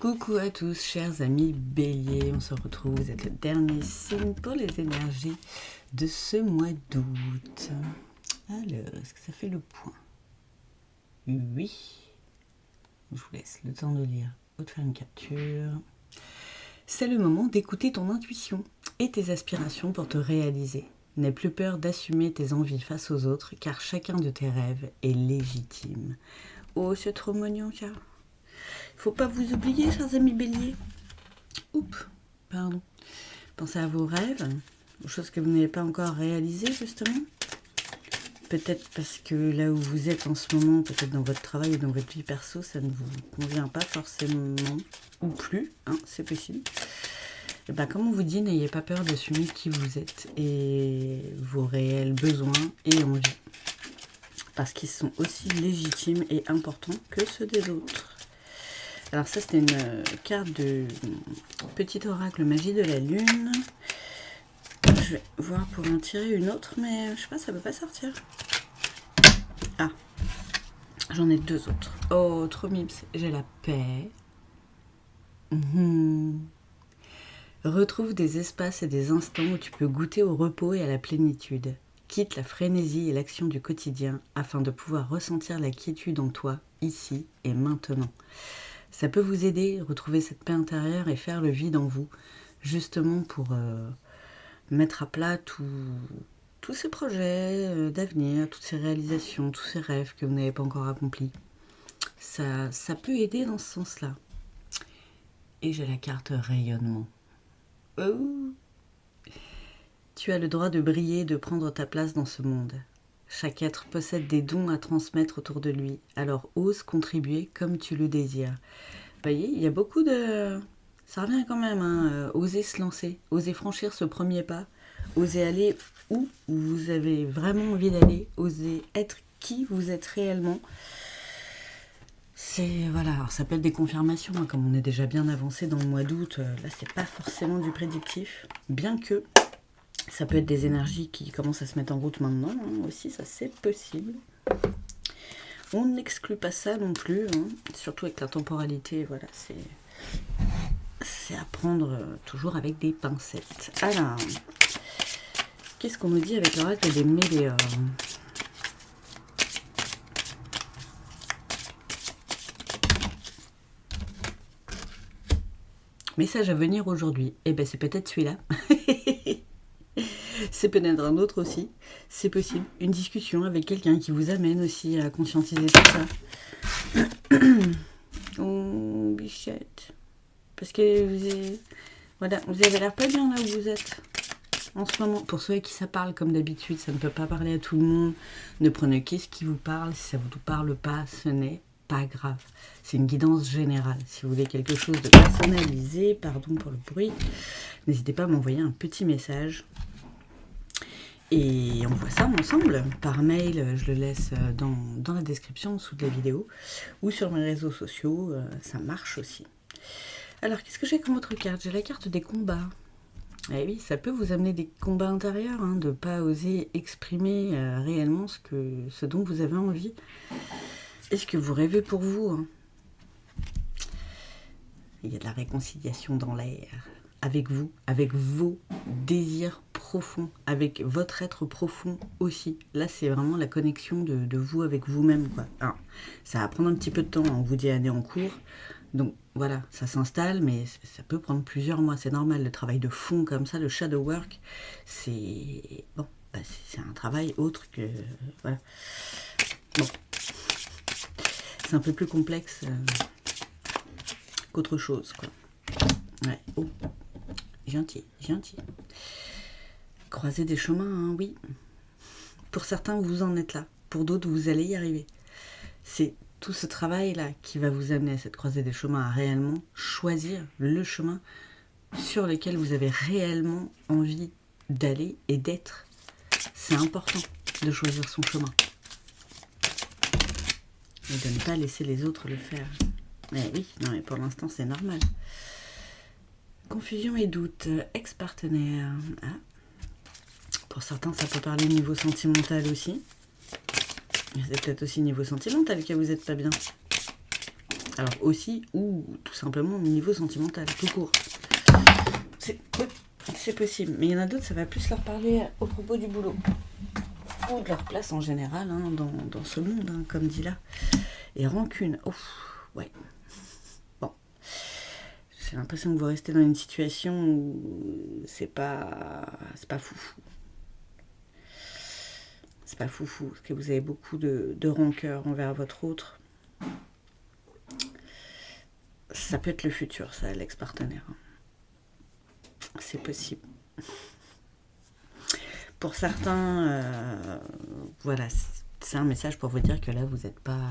Coucou à tous, chers amis béliers, on se retrouve, vous êtes le dernier signe pour les énergies de ce mois d'août. Alors, est-ce que ça fait le point? Oui. Je vous laisse le temps de lire ou de faire une capture. C'est le moment d'écouter ton intuition et tes aspirations pour te réaliser. N'aie plus peur d'assumer tes envies face aux autres, car chacun de tes rêves est légitime. Oh, c'est trop mignon, ça. Faut pas vous oublier, chers amis béliers. Oups, pardon. Pensez à vos rêves, aux choses que vous n'avez pas encore réalisées, justement. Peut-être parce que là où vous êtes en ce moment, peut-être dans votre travail ou dans votre vie perso, ça ne vous convient pas forcément, ou plus, hein, c'est possible. Et ben, comme on vous dit, n'ayez pas peur d'assumer qui vous êtes et vos réels besoins et envies. Parce qu'ils sont aussi légitimes et importants que ceux des autres. Alors ça, c'était une carte de petit oracle magie de la lune. Je vais voir pour en tirer une autre, mais je sais pas, ça peut pas sortir. Ah, j'en ai deux autres. Oh, trop mips, j'ai la paix. Retrouve des espaces et des instants où tu peux goûter au repos et à la plénitude. Quitte la frénésie et l'action du quotidien afin de pouvoir ressentir la quiétude en toi, ici et maintenant. Ça peut vous aider à retrouver cette paix intérieure et faire le vide en vous, justement pour mettre à plat tous ces projets d'avenir, toutes ces réalisations, tous ces rêves que vous n'avez pas encore accomplis. Ça peut aider dans ce sens-là. Et j'ai la carte rayonnement. Oh. Tu as le droit de briller, de prendre ta place dans ce monde. Chaque être possède des dons à transmettre autour de lui, alors ose contribuer comme tu le désires. Vous voyez, il y a beaucoup de... Ça revient quand même, hein, oser se lancer, oser franchir ce premier pas, oser aller où vous avez vraiment envie d'aller, oser être qui vous êtes réellement. C'est, voilà, alors ça peut être des confirmations, hein, comme on est déjà bien avancé dans le mois d'août, là c'est pas forcément du prédictif, bien que ça peut être des énergies qui commencent à se mettre en route maintenant, hein, aussi, ça c'est possible. On n'exclut pas ça non plus, hein, surtout avec la temporalité, voilà, c'est à prendre toujours avec des pincettes. Alors, qu'est-ce qu'on nous dit avec l'oracle des météores? Message à venir aujourd'hui. Eh bien, c'est peut-être celui-là. C'est peut-être un autre aussi. C'est possible. Une discussion avec quelqu'un qui vous amène aussi à conscientiser tout ça. Oh, bichette. Parce que vous avez l'air pas bien là où vous êtes en ce moment. Pour ceux à qui ça parle, comme d'habitude, ça ne peut pas parler à tout le monde. Ne prenez qu'est-ce qui vous parle. Si ça ne vous parle pas, ce n'est pas grave. C'est une guidance générale. Si vous voulez quelque chose de personnalisé, pardon pour le bruit, n'hésitez pas à m'envoyer un petit message. Et on voit ça ensemble par mail, je le laisse dans la description sous de la vidéo ou sur mes réseaux sociaux, ça marche aussi. Alors qu'est-ce que j'ai comme autre carte? J'ai la carte des combats. Eh oui, ça peut vous amener des combats intérieurs, hein, de ne pas oser exprimer réellement ce dont vous avez envie. Est-ce que vous rêvez pour vous, hein? Il y a de la réconciliation dans l'air. Avec vous, avec vos désirs profonds, avec votre être profond aussi. Là, c'est vraiment la connexion de vous avec vous-même, quoi. Alors, ça va prendre un petit peu de temps, on vous dit année en cours. Donc voilà, ça s'installe, mais ça peut prendre plusieurs mois, c'est normal. Le travail de fond comme ça, le shadow work, c'est bon, c'est un travail autre que voilà. Bon, c'est un peu plus complexe qu'autre chose, quoi. Ouais. Oh. Gentil. Croiser des chemins, hein, oui. Pour certains, vous en êtes là. Pour d'autres, vous allez y arriver. C'est tout ce travail-là qui va vous amener à cette croisée des chemins, à réellement choisir le chemin sur lequel vous avez réellement envie d'aller et d'être. C'est important de choisir son chemin. Et de ne pas laisser les autres le faire. Mais oui, non, mais pour l'instant, c'est normal. Confusion et doute, ex-partenaire. Ah. Pour certains, ça peut parler niveau sentimental aussi. C'est peut-être aussi niveau sentimental que vous n'êtes pas bien. Alors aussi, ou tout simplement au niveau sentimental, tout court. C'est possible. Mais il y en a d'autres, ça va plus leur parler au propos du boulot. Ou de leur place en général, hein, dans ce monde, hein, comme dit là. Et rancune. Ouf, ouais. Bon. J'ai l'impression que vous restez dans une situation où c'est pas foufou. C'est pas foufou, parce que vous avez beaucoup de rancœur envers votre autre. Ça peut être le futur, ça, l'ex-partenaire. C'est possible. Pour certains, voilà, c'est un message pour vous dire que là, vous n'êtes pas...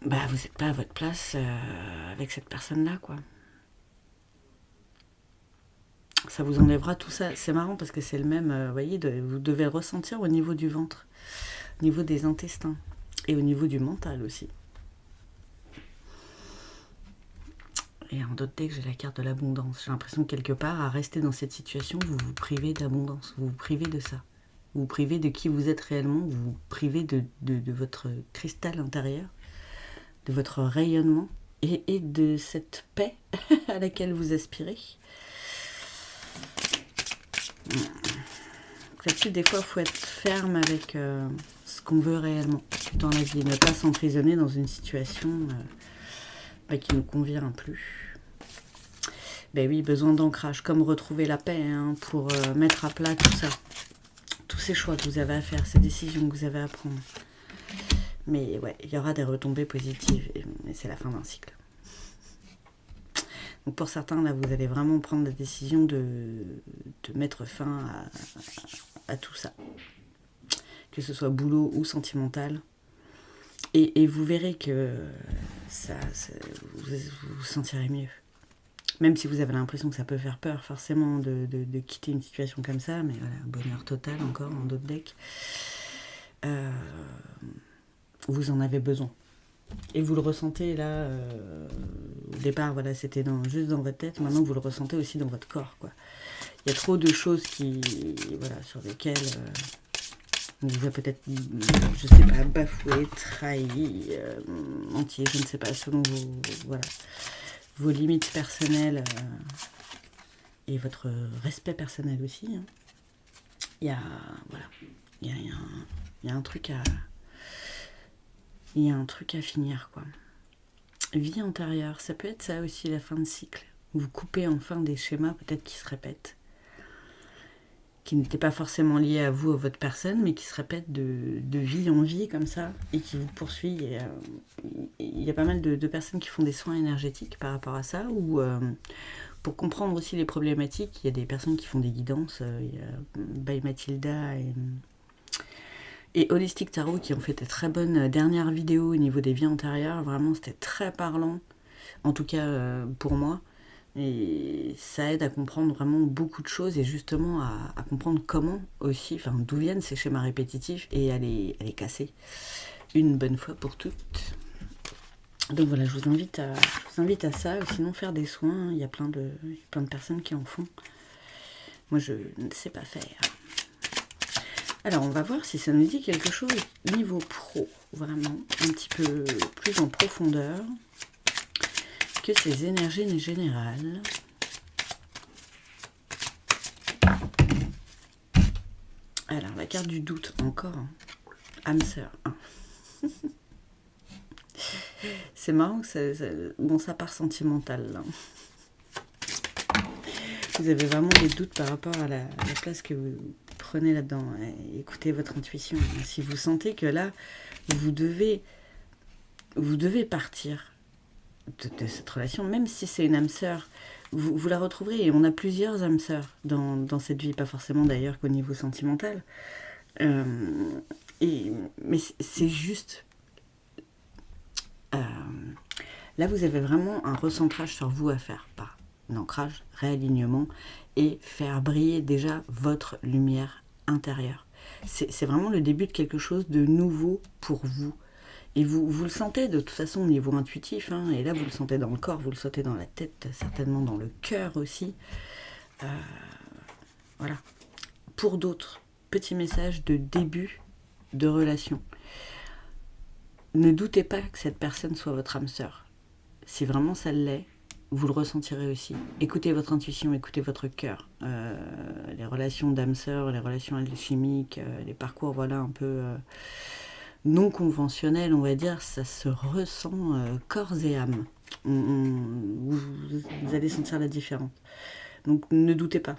vous n'êtes pas à votre place avec cette personne-là, quoi. Ça vous enlèvera tout ça. C'est marrant parce que c'est le même, vous voyez, vous devez le ressentir au niveau du ventre, au niveau des intestins et au niveau du mental aussi. Et en d'autres decks, j'ai la carte de l'abondance. J'ai l'impression que quelque part, à rester dans cette situation, vous vous privez d'abondance, vous vous privez de ça. Vous vous privez de qui vous êtes réellement, vous vous privez de votre cristal intérieur, de votre rayonnement et de cette paix à laquelle vous aspirez. Là-dessus, des fois, il faut être ferme avec ce qu'on veut réellement dans la vie. Ne pas s'emprisonner dans une situation qui ne convient plus. Ben oui, besoin d'ancrage, comme retrouver la paix hein, pour mettre à plat tout ça. Tous ces choix que vous avez à faire, ces décisions que vous avez à prendre. Mais ouais, il y aura des retombées positives et c'est la fin d'un cycle. Donc pour certains, là, vous allez vraiment prendre la décision de mettre fin à tout ça. Que ce soit boulot ou sentimental. Et vous verrez que vous vous sentirez mieux. Même si vous avez l'impression que ça peut faire peur, forcément, de quitter une situation comme ça. Mais voilà, bonheur total encore dans d'autres decks. Vous en avez besoin. Et vous le ressentez là, au départ, voilà, c'était juste dans votre tête. Maintenant, vous le ressentez aussi dans votre corps, quoi. Il y a trop de choses sur lesquelles on vous a peut-être, je sais pas, bafoué, trahi, menti, je ne sais pas, selon vos limites personnelles et votre respect personnel aussi. Hein. Il y a un truc à... Il y a un truc à finir, quoi. Vie antérieure, ça peut être ça aussi, la fin de cycle. Vous coupez enfin des schémas peut-être qui se répètent, qui n'étaient pas forcément liés à vous, à votre personne, mais qui se répètent de vie en vie, comme ça, et qui vous poursuivent. Il y a pas mal de personnes qui font des soins énergétiques par rapport à ça, ou pour comprendre aussi les problématiques, il y a des personnes qui font des guidances, il y a By Mathilda et Holistic Tarot qui ont fait des très bonnes dernières vidéos au niveau des vies antérieures. Vraiment, c'était très parlant, en tout cas pour moi. Et ça aide à comprendre vraiment beaucoup de choses et justement à comprendre comment aussi, enfin d'où viennent ces schémas répétitifs et à les casser une bonne fois pour toutes. Donc voilà, je vous invite à ça, ou sinon faire des soins. Il y a plein de personnes qui en font. Moi, je ne sais pas faire. Alors, on va voir si ça nous dit quelque chose niveau pro, vraiment, un petit peu plus en profondeur que ces énergies générales. Alors, la carte du doute, encore, hein. Âme sœur. Hein. C'est marrant que ça part sentimental, là. Vous avez vraiment des doutes par rapport à la place que vous prenez là-dedans. Écoutez votre intuition. Si vous sentez que là, vous devez partir de cette relation, même si c'est une âme sœur, vous la retrouverez. Et on a plusieurs âmes sœurs dans cette vie, pas forcément d'ailleurs qu'au niveau sentimental. Mais c'est juste... là, vous avez vraiment un recentrage sur vous à faire, pas un ancrage, réalignement, et faire briller déjà votre lumière intérieure. C'est vraiment le début de quelque chose de nouveau pour vous. Et vous le sentez de toute façon au niveau intuitif, hein, et là vous le sentez dans le corps, vous le sentez dans la tête, certainement dans le cœur aussi. Voilà. Pour d'autres, petit message de début de relation. ne doutez pas que cette personne soit votre âme sœur. Si vraiment ça l'est, vous le ressentirez aussi. Écoutez votre intuition, écoutez votre cœur. Les relations d'âme sœur, les relations alchimiques, les parcours voilà un peu non conventionnels, on va dire, ça se ressent corps et âme. Vous allez sentir la différence. Donc ne doutez pas.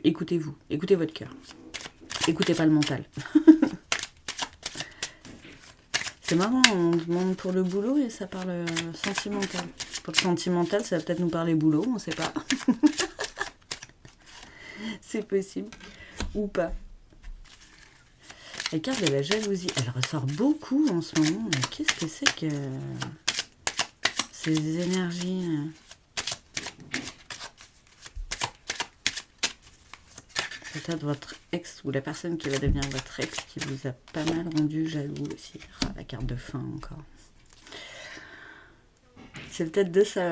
Écoutez-vous, écoutez votre cœur. Écoutez pas le mental. C'est marrant, on demande pour le boulot et ça parle sentimental. Pour le sentimental, ça va peut-être nous parler boulot, on sait pas. C'est possible. Ou pas. La carte de la jalousie, elle ressort beaucoup en ce moment. Mais qu'est-ce que c'est que ces énergies? Peut-être votre ex ou la personne qui va devenir votre ex qui vous a pas mal rendu jaloux aussi. Ah, la carte de fin encore. C'est peut-être de ça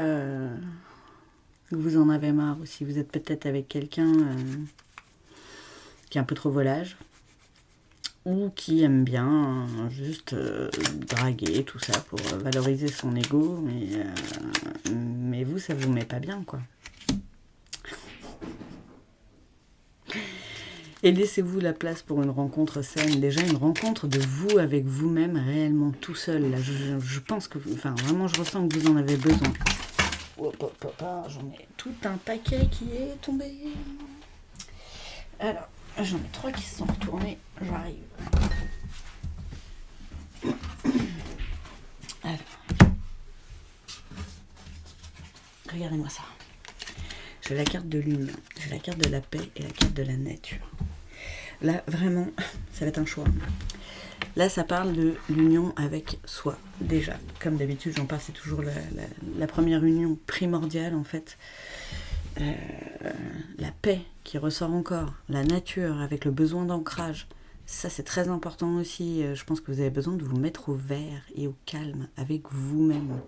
que vous en avez marre aussi. Vous êtes peut-être avec quelqu'un qui est un peu trop volage ou qui aime bien juste draguer, tout ça, pour valoriser son ego. Mais vous, ça vous met pas bien, quoi. Et laissez-vous la place pour une rencontre saine. Déjà, une rencontre de vous avec vous-même réellement tout seul. Là, je pense que... Enfin, vraiment, je ressens que vous en avez besoin. J'en ai tout un paquet qui est tombé. Alors, j'en ai 3 qui se sont retournés. J'arrive. Alors. Regardez-moi ça. J'ai la carte de l'union, j'ai la carte de la paix et la carte de la nature. Là, vraiment, ça va être un choix. Là, ça parle de l'union avec soi, déjà. Comme d'habitude, j'en parle, c'est toujours la première union primordiale, en fait. La paix qui ressort encore, la nature avec le besoin d'ancrage. Ça, c'est très important aussi. Je pense que vous avez besoin de vous mettre au vert et au calme avec vous-même.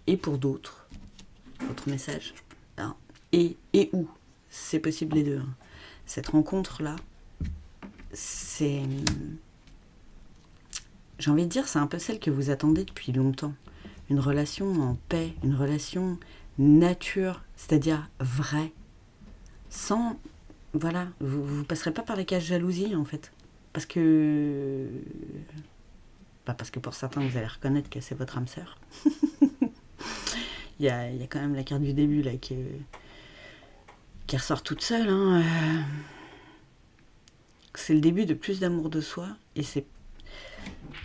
Et pour d'autres, votre message. Alors, et où c'est possible les deux. Cette rencontre-là, c'est... J'ai envie de dire, c'est un peu celle que vous attendez depuis longtemps. Une relation en paix, une relation nature, c'est-à-dire vraie. Sans... Voilà, vous passerez pas par les cases jalousie, en fait. Parce que... parce que pour certains, vous allez reconnaître que c'est votre âme sœur. Il y a quand même la carte du début, là, qui ressort toute seule. Hein. C'est le début de plus d'amour de soi. Et c'est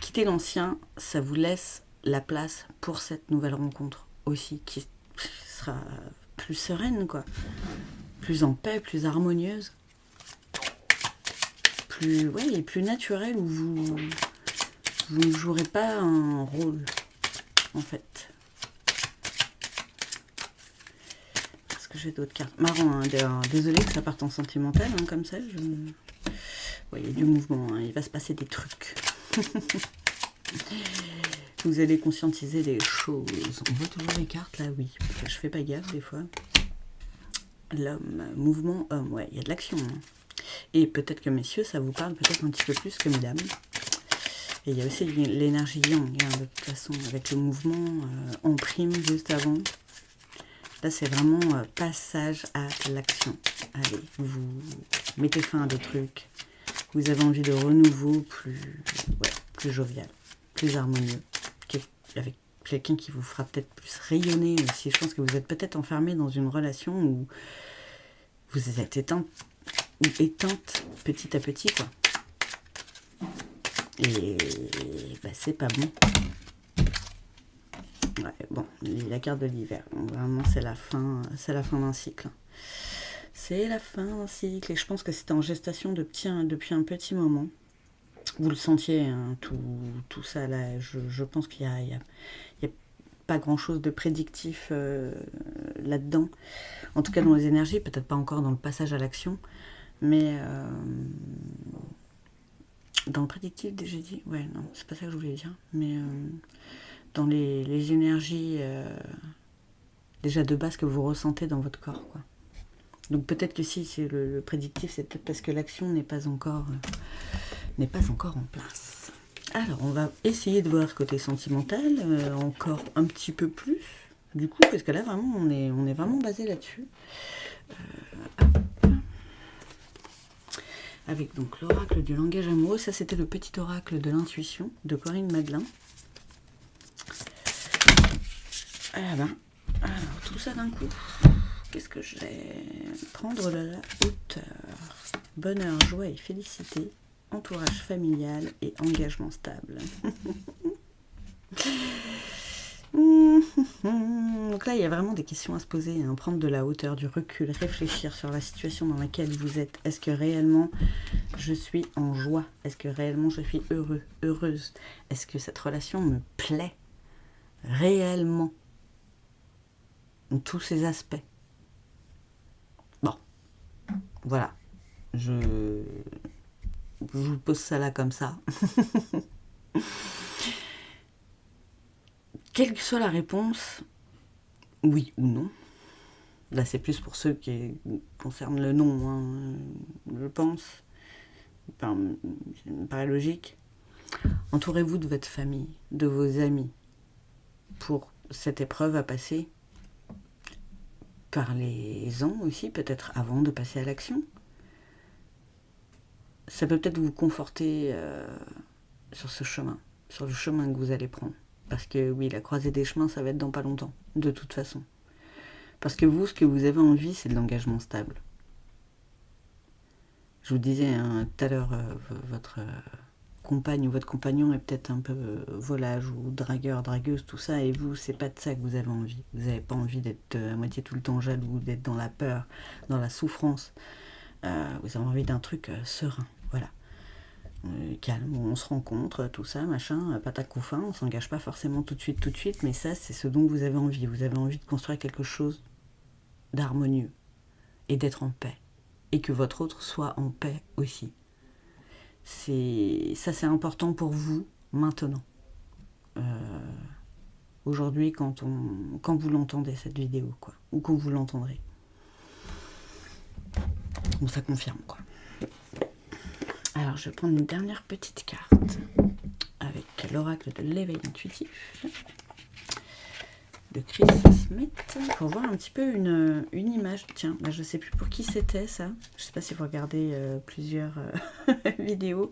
quitter l'ancien, ça vous laisse la place pour cette nouvelle rencontre aussi, qui sera plus sereine, quoi. Plus en paix, plus harmonieuse. Plus naturelle, où vous ne jouerez pas un rôle, en fait. J'ai d'autres cartes. Marrant, hein, désolé que ça parte en sentimental, hein, comme ça. Ouais, il y a du mouvement, hein, il va se passer des trucs. Vous allez conscientiser des choses. On voit toujours les cartes, là, oui. Je fais pas gaffe, des fois. L'homme, mouvement, homme, ouais, il y a de l'action. Hein. Et peut-être que, messieurs, ça vous parle peut-être un petit peu plus que mesdames. Et il y a aussi l'énergie yang, hein, de toute façon, avec le mouvement en prime juste avant. Là, c'est vraiment passage à l'action. Allez, vous mettez fin à des trucs. Vous avez envie de renouveau plus jovial, plus harmonieux. Avec quelqu'un qui vous fera peut-être plus rayonner aussi. Je pense que vous êtes peut-être enfermé dans une relation où vous êtes éteinte petit à petit, quoi. Et c'est pas bon. Ouais, bon, la carte de l'hiver, vraiment c'est la fin d'un cycle. C'est la fin d'un cycle et je pense que c'était en gestation depuis un petit moment. Vous le sentiez, hein, tout ça là. Je pense qu'il y a pas grand chose de prédictif là-dedans. En tout cas dans les énergies, peut-être pas encore dans le passage à l'action, mais dans le prédictif, j'ai dit, ouais, non, c'est pas ça que je voulais dire, mais dans les énergies déjà de base que vous ressentez dans votre corps, quoi. Donc peut-être que si c'est le prédictif, c'est peut-être parce que l'action n'est pas encore en place. Alors, on va essayer de voir côté sentimental, encore un petit peu plus, du coup, parce que là, vraiment, on est vraiment basé là-dessus. Avec donc l'oracle du langage amoureux, ça c'était le petit oracle de l'intuition de Corinne Madelin. Ah ben, alors tout ça d'un coup, qu'est-ce que je vais prendre de la hauteur? Bonheur, joie et félicité, entourage familial et engagement stable. Donc là, il y a vraiment des questions à se poser, hein. Prendre de la hauteur, du recul, réfléchir sur la situation dans laquelle vous êtes. Est-ce que réellement je suis en joie? Est-ce que réellement je suis heureux, heureuse? Est-ce que cette relation me plaît réellement? En tous ses aspects. Bon, voilà. Je vous pose ça là comme ça. Quelle que soit la réponse, oui ou non. Là, c'est plus pour ceux qui concernent le non, hein, je pense. Enfin, ça me paraît logique. Entourez-vous de votre famille, de vos amis, pour cette épreuve à passer. Parlez-en aussi, peut-être avant de passer à l'action. Ça peut peut-être vous conforter sur ce chemin, sur le chemin que vous allez prendre. Parce que oui, la croisée des chemins, ça va être dans pas longtemps, de toute façon. Parce que vous, ce que vous avez envie, c'est de l'engagement stable. Je vous disais hein, tout à l'heure, votre compagne ou votre compagnon est peut-être un peu volage ou dragueur, dragueuse, tout ça, et vous, c'est pas de ça que vous avez envie. Vous n'avez pas envie d'être à moitié tout le temps jaloux, d'être dans la peur, dans la souffrance. Vous avez envie d'un truc serein, voilà. Calme, où on se rencontre, tout ça, machin, patacoufin, on s'engage pas forcément tout de suite, mais ça, c'est ce dont vous avez envie. Vous avez envie de construire quelque chose d'harmonieux et d'être en paix. Et que votre autre soit en paix aussi. Ça, c'est important pour vous maintenant. Aujourd'hui, quand vous l'entendez, cette vidéo, quoi, ou quand vous l'entendrez. Bon, ça confirme, quoi. Alors, je vais prendre une dernière petite carte avec l'oracle de l'éveil intuitif de Chris Smith pour voir un petit peu une image. Tiens, là, je ne sais plus pour qui c'était ça. Je ne sais pas si vous regardez plusieurs vidéos.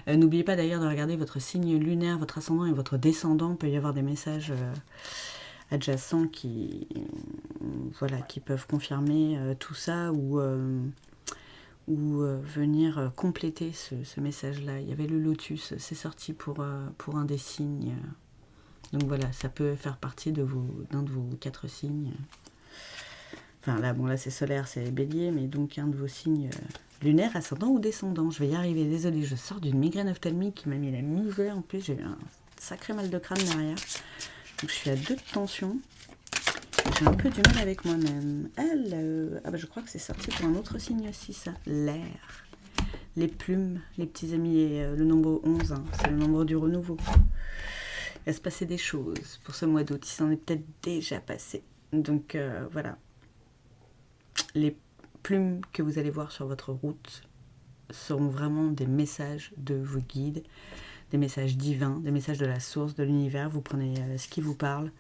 N'oubliez pas d'ailleurs de regarder votre signe lunaire, votre ascendant et votre descendant. Il peut y avoir des messages adjacents qui peuvent confirmer tout ça ou venir compléter ce message-là. Il y avait le lotus, c'est sorti pour un des signes. Donc voilà, ça peut faire partie d'un de vos 4 signes. Enfin là c'est solaire, c'est bélier, mais donc un de vos signes lunaires, ascendant ou descendant. Je vais y arriver, désolée, je sors d'une migraine ophtalmique qui m'a mis la misère. En plus, j'ai eu un sacré mal de crâne derrière. Donc je suis à 2 de tension. J'ai un peu du mal avec moi-même. Je crois que c'est sorti pour un autre signe aussi, ça. L'air. Les plumes, les petits amis, et le nombre 11, hein, c'est le nombre du renouveau. Il va se passer des choses pour ce mois d'août. Il s'en est peut-être déjà passé. Donc voilà. Les plumes que vous allez voir sur votre route seront vraiment des messages de vos guides, des messages divins, des messages de la source, de l'univers. Vous prenez ce qui vous parle.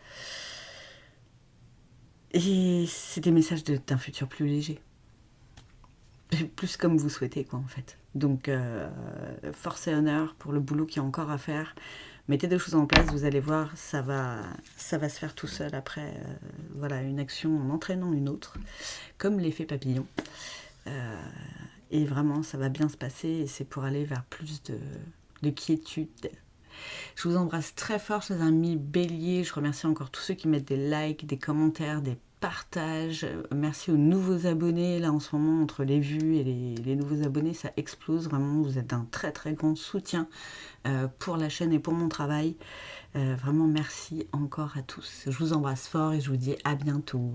Et c'est des messages d'un futur plus léger. Plus comme vous souhaitez, quoi, en fait. Donc, force et honneur pour le boulot qu'il y a encore à faire. Mettez des choses en place, vous allez voir, ça va se faire tout seul après. Une action en entraînant une autre, comme l'effet papillon. Et vraiment, ça va bien se passer et c'est pour aller vers plus de quiétude. Je vous embrasse très fort, chers amis béliers. Je remercie encore tous ceux qui mettent des likes, des commentaires, des partages. Merci aux nouveaux abonnés. Là, en ce moment, entre les vues et les nouveaux abonnés, ça explose. Vraiment, vous êtes d'un très, très grand soutien pour la chaîne et pour mon travail. Vraiment, merci encore à tous. Je vous embrasse fort et je vous dis à bientôt.